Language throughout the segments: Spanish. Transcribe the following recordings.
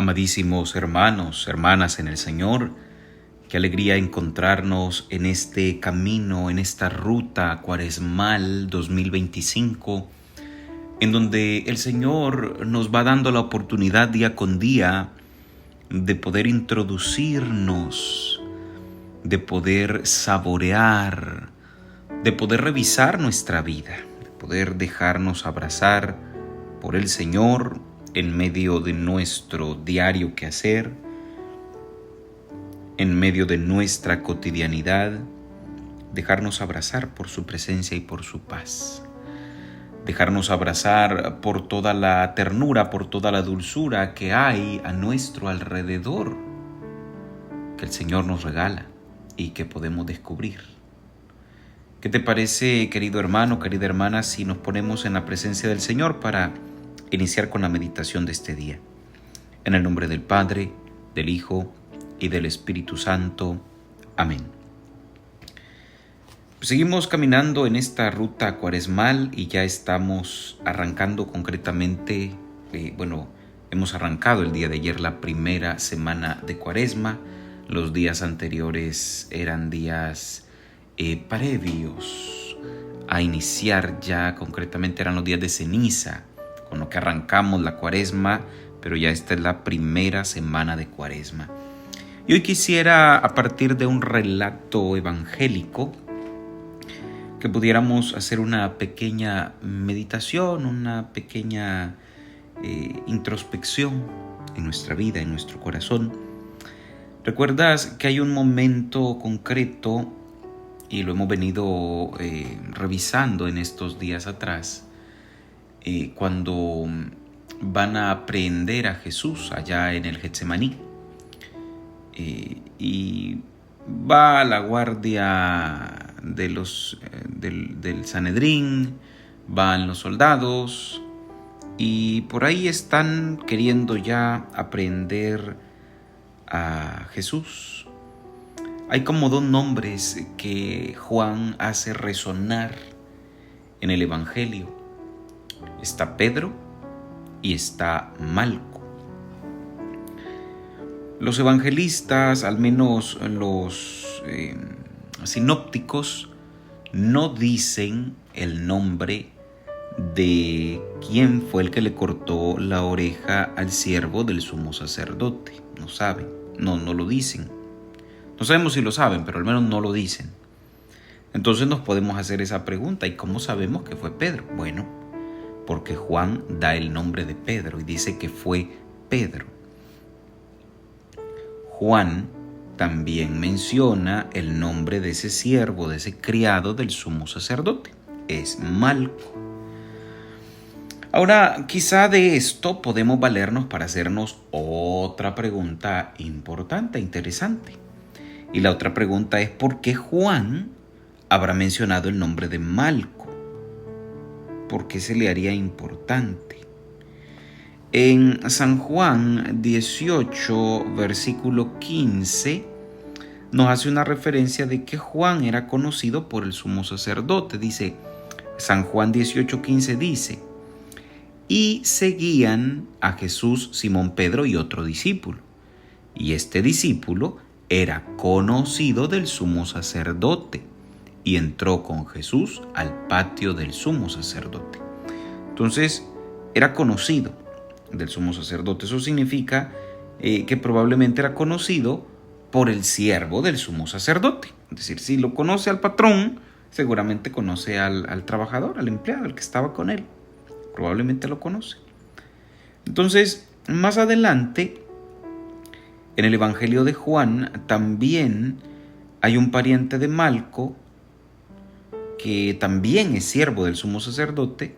Amadísimos hermanos, hermanas en el Señor, qué alegría encontrarnos en este camino, en esta ruta cuaresmal 2025, en donde el Señor nos va dando la oportunidad día con día de poder introducirnos, de poder saborear, de poder revisar nuestra vida, de poder dejarnos abrazar por el Señor en medio de nuestro diario quehacer, en medio de nuestra cotidianidad, dejarnos abrazar por su presencia y por su paz. Dejarnos abrazar por toda la ternura, por toda la dulzura que hay a nuestro alrededor, que el Señor nos regala y que podemos descubrir. ¿Qué te parece, querido hermano, querida hermana, si nos ponemos en la presencia del Señor para iniciar con la meditación de este día? En el nombre del Padre, del Hijo y del Espíritu Santo. Amén. Seguimos caminando en esta ruta cuaresmal y ya estamos arrancando concretamente, hemos arrancado el día de ayer la primera semana de Cuaresma. Los días anteriores eran días previos a iniciar ya, concretamente eran los días de ceniza, con lo que arrancamos la Cuaresma, pero ya esta es la primera semana de Cuaresma. Y hoy quisiera, a partir de un relato evangélico, que pudiéramos hacer una pequeña meditación, una pequeña introspección en nuestra vida, en nuestro corazón. ¿Recuerdas que hay un momento concreto, y lo hemos venido revisando en estos días atrás, cuando van a prehender a Jesús allá en el Getsemaní? Y va la guardia del Sanedrín, van los soldados y por ahí están queriendo ya aprehender a Jesús. Hay como dos nombres que Juan hace resonar en el Evangelio. Está Pedro y está Malco. Los evangelistas, al menos los sinópticos, no dicen el nombre de quién fue el que le cortó la oreja al siervo del sumo sacerdote. No saben, no lo dicen. No sabemos si lo saben, pero al menos no lo dicen. Entonces nos podemos hacer esa pregunta: ¿y cómo sabemos que fue Pedro? Bueno, porque Juan da el nombre de Pedro y dice que fue Pedro. Juan también menciona el nombre de ese siervo, de ese criado del sumo sacerdote. Es Malco. Ahora, quizá de esto podemos valernos para hacernos otra pregunta importante, interesante. Y la otra pregunta es: ¿por qué Juan habrá mencionado el nombre de Malco? ¿Por qué se le haría importante? En San Juan 18, versículo 15, nos hace una referencia de que Juan era conocido por el sumo sacerdote. Dice, San Juan 18:15 dice: y seguían a Jesús Simón Pedro y otro discípulo. Y este discípulo era conocido del sumo sacerdote y entró con Jesús al patio del sumo sacerdote. Entonces, era conocido del sumo sacerdote. Eso significa que probablemente era conocido por el siervo del sumo sacerdote. Es decir, si lo conoce al patrón, seguramente conoce al trabajador, al empleado, al que estaba con él. Probablemente lo conoce. Entonces, más adelante, en el Evangelio de Juan, también hay un pariente de Malco, que también es siervo del sumo sacerdote.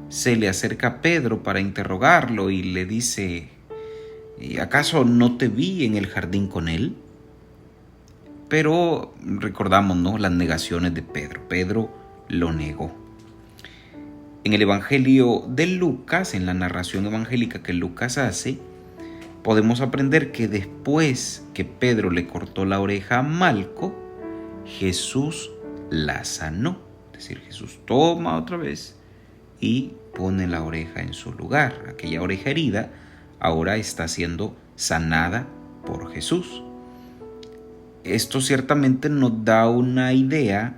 Se le acerca a Pedro para interrogarlo y le dice: ¿acaso no te vi en el jardín con él? Pero recordamos, ¿no?, las negaciones de Pedro. Pedro lo negó. En el Evangelio de Lucas, en la narración evangélica que Lucas hace, podemos aprender que después que Pedro le cortó la oreja a Malco, Jesús la sanó. Es decir, Jesús toma otra vez y pone la oreja en su lugar. Aquella oreja herida ahora está siendo sanada por Jesús. Esto ciertamente nos da una idea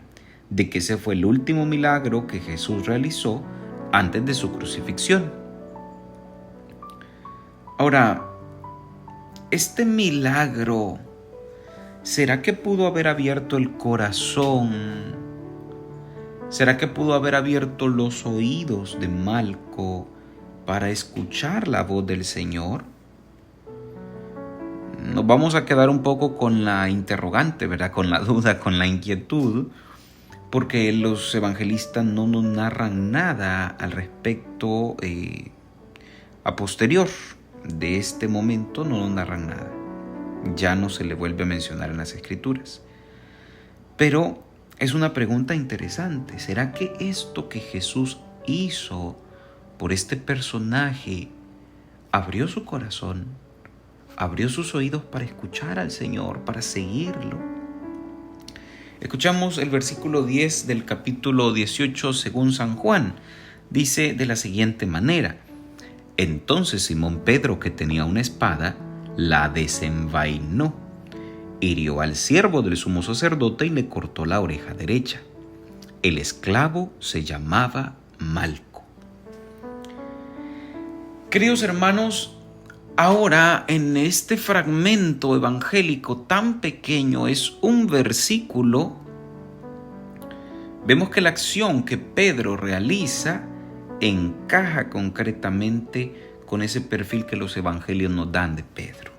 de que ese fue el último milagro que Jesús realizó antes de su crucifixión. Ahora, este milagro, ¿será que pudo haber abierto el corazón? ¿Será que pudo haber abierto los oídos de Malco para escuchar la voz del Señor? Nos vamos a quedar un poco con la interrogante, ¿verdad? Con la duda, con la inquietud, porque los evangelistas no nos narran nada al respecto a posterior de este momento, no nos narran nada. Ya no se le vuelve a mencionar en las Escrituras. Pero es una pregunta interesante. ¿Será que esto que Jesús hizo por este personaje abrió su corazón, abrió sus oídos para escuchar al Señor, para seguirlo? Escuchamos el versículo 10 del capítulo 18 según San Juan. Dice de la siguiente manera: Entonces Simón Pedro, que tenía una espada, la desenvainó, hirió al siervo del sumo sacerdote y le cortó la oreja derecha. El esclavo se llamaba Malco. Queridos hermanos, ahora en este fragmento evangélico tan pequeño, es un versículo, vemos que la acción que Pedro realiza encaja concretamente con ese perfil que los evangelios nos dan de Pedro.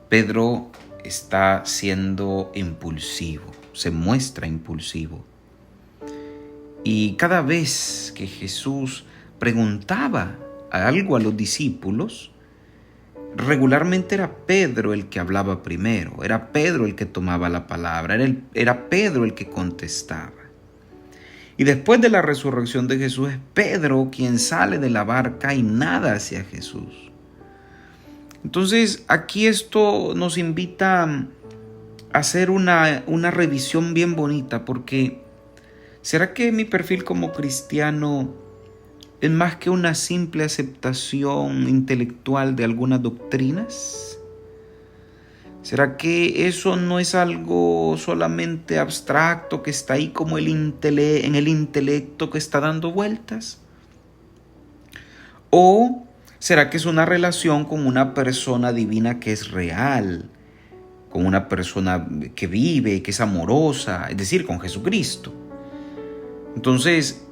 Pedro está siendo impulsivo, se muestra impulsivo. Y cada vez que Jesús preguntaba algo a los discípulos, regularmente era Pedro el que hablaba primero, era Pedro el que tomaba la palabra, era Pedro el que contestaba. Y después de la resurrección de Jesús es Pedro quien sale de la barca y nada hacia Jesús. Entonces aquí esto nos invita a hacer una revisión bien bonita, porque ¿será que mi perfil como cristiano es más que una simple aceptación intelectual de algunas doctrinas? ¿Será que eso no es algo solamente abstracto que está ahí como en el intelecto que está dando vueltas? ¿O será que es una relación con una persona divina que es real, con una persona que vive, que es amorosa, es decir, con Jesucristo? Entonces,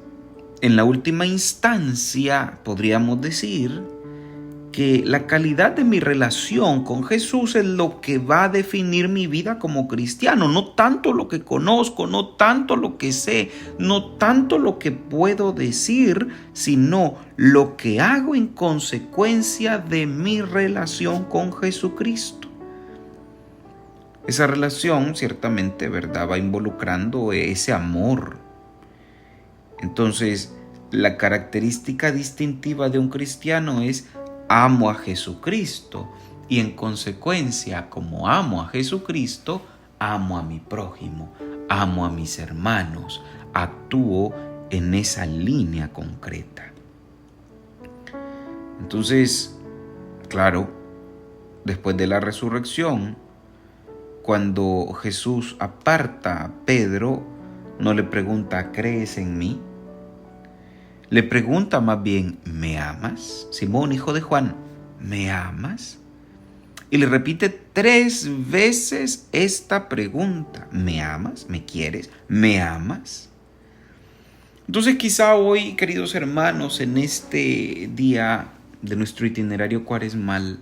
en la última instancia, podríamos decir que la calidad de mi relación con Jesús es lo que va a definir mi vida como cristiano, no tanto lo que conozco, no tanto lo que sé, no tanto lo que puedo decir, sino lo que hago en consecuencia de mi relación con Jesucristo. Esa relación ciertamente, ¿verdad?, va involucrando ese amor. Entonces, la característica distintiva de un cristiano es: amo a Jesucristo, y en consecuencia, como amo a Jesucristo, amo a mi prójimo, amo a mis hermanos, actúo en esa línea concreta. Entonces, claro, después de la resurrección, cuando Jesús aparta a Pedro, no le pregunta: ¿crees en mí? Le pregunta más bien: ¿me amas? Simón, hijo de Juan, ¿me amas? Y le repite 3 veces esta pregunta: ¿me amas? ¿Me quieres? ¿Me amas? Entonces quizá hoy, queridos hermanos, en este día de nuestro itinerario cuaresmal,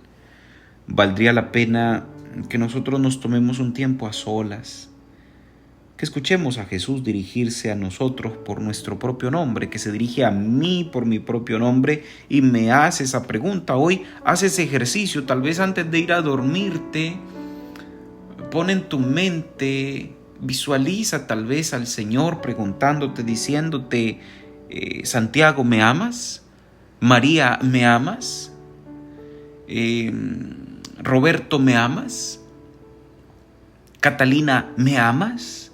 valdría la pena que nosotros nos tomemos un tiempo a solas, que escuchemos a Jesús dirigirse a nosotros por nuestro propio nombre, que se dirige a mí por mi propio nombre y me hace esa pregunta. Hoy haz ese ejercicio, tal vez antes de ir a dormirte, pon en tu mente, visualiza tal vez al Señor preguntándote, diciéndote: Santiago, ¿me amas? María, ¿me amas? Roberto, ¿me amas? Catalina, ¿me amas?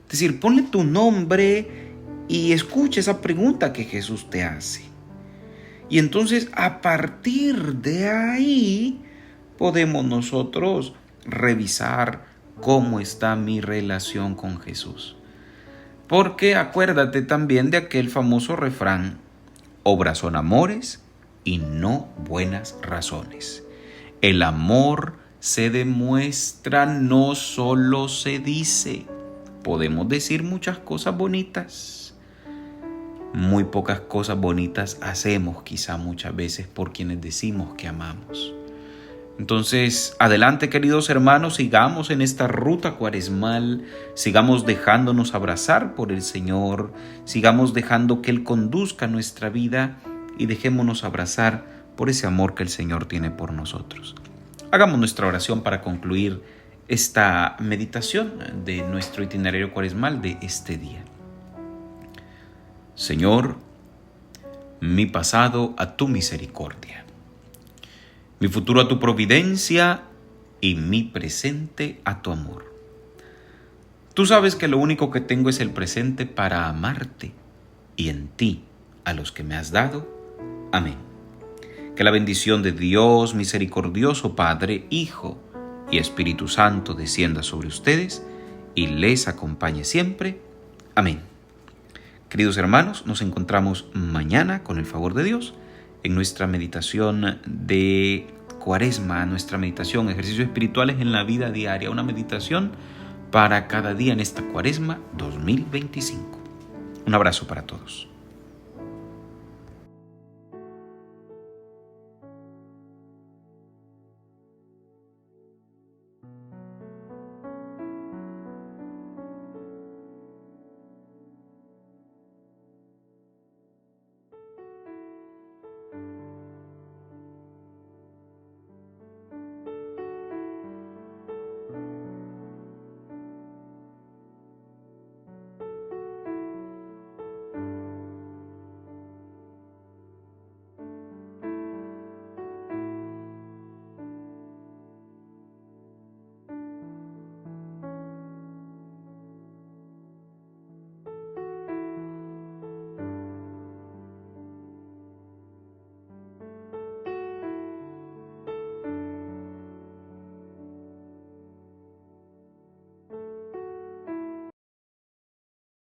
Es decir, ponle tu nombre y escucha esa pregunta que Jesús te hace. Y entonces a partir de ahí podemos nosotros revisar cómo está mi relación con Jesús. Porque acuérdate también de aquel famoso refrán: obras son amores y no buenas razones. El amor se demuestra, no solo se dice. Podemos decir muchas cosas bonitas. Muy pocas cosas bonitas hacemos quizá muchas veces por quienes decimos que amamos. Entonces, adelante queridos hermanos, sigamos en esta ruta cuaresmal, sigamos dejándonos abrazar por el Señor, sigamos dejando que Él conduzca nuestra vida y dejémonos abrazar por ese amor que el Señor tiene por nosotros. Hagamos nuestra oración para concluir esta meditación de nuestro itinerario cuaresmal de este día. Señor, mi pasado a tu misericordia, mi futuro a tu providencia y mi presente a tu amor. Tú sabes que lo único que tengo es el presente para amarte y en ti a los que me has dado. Amén. Que la bendición de Dios misericordioso, Padre, Hijo y Espíritu Santo descienda sobre ustedes y les acompañe siempre. Amén. Queridos hermanos, nos encontramos mañana con el favor de Dios en nuestra meditación de Cuaresma, nuestra meditación, ejercicios espirituales en la vida diaria, una meditación para cada día en esta Cuaresma 2025. Un abrazo para todos.